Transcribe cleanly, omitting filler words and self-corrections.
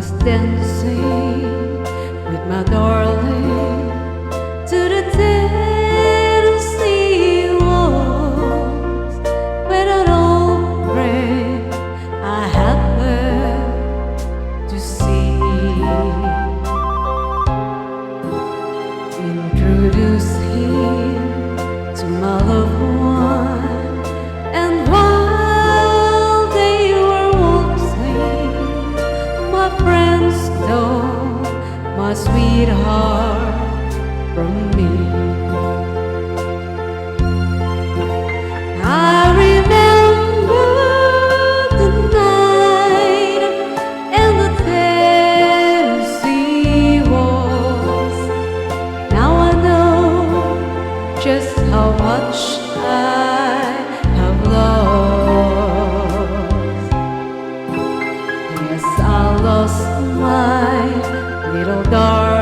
was dancing with my darling to the Tennessee walls, where an old friend I happened to see. Introduce him to my loved one, and while they were waltzing, my friends stole my sweetheart from me. I remember the night and the Tennessee waltz. Now I know just how much I have lost. Yes, I lost my little darling.